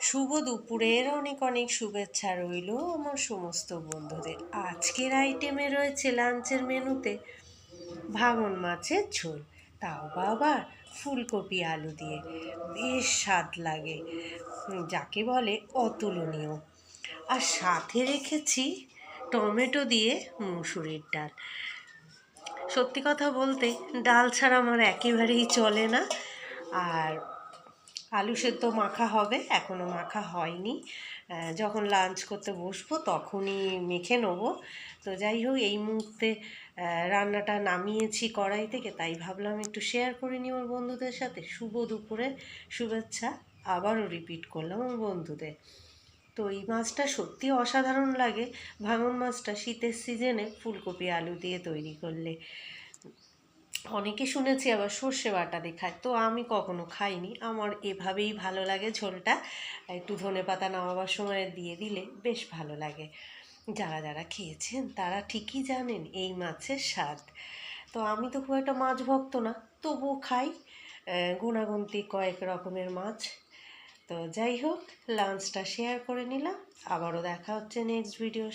শুভ দুপুরের অনেক অনেক শুভেচ্ছা রইল আমার সমস্ত বন্ধুদের। আজকের আইটেমে রয়েছে লাঞ্চের মেনুতে ভাঙন মাছের ঝোল, তাও বা আবার ফুলকপি আলু দিয়ে। বেশ স্বাদ লাগে, যাকে বলে অতুলনীয়। আর সাথে রেখেছি টমেটো দিয়ে মুসুরির ডাল। সত্যি কথা বলতে ডাল ছাড়া আমার একেবারেই চলে না। আর আলু সেদ্ধ মাখা হবে, এখনও মাখা হয়নি। যখন লাঞ্চ করতে বসবো তখনই মেখে নেবো। তো যাই হোক, এই মুহূর্তে রান্নাটা নামিয়েছি কড়াই থেকে, তাই ভাবলাম একটু শেয়ার করে নিই আমার বন্ধুদের সাথে। শুভ দুপুরে শুভেচ্ছা আবারও রিপিট করলাম আমার বন্ধুদের। তো এই মাছটা সত্যি অসাধারণ লাগে, ভাঙন মাছটা শীতের সিজনে ফুলকপি আলু দিয়ে তৈরি করলে। অনেকে শুনেছি আবার সর্ষে বাটা দিয়ে খায়, তো আমি কখনো খাইনি। আমার এভাবেই ভালো লাগে ঝোলটা, একটু ধনেপাতা নামাবার সময় দিয়ে দিলে বেশ ভালো লাগে। যারা যারা খেয়েছেন তারা ঠিকই জানেন এই মাছের স্বাদ। তো আমি তো খুব একটা মাছ ভক্ত না, তবুও খাই গুণাগুন্তি কয়েক রকমের মাছ। তো যাই হোক, লাঞ্চটা শেয়ার করে নিলাম। আবারও দেখা হচ্ছে নেক্সট ভিডিও।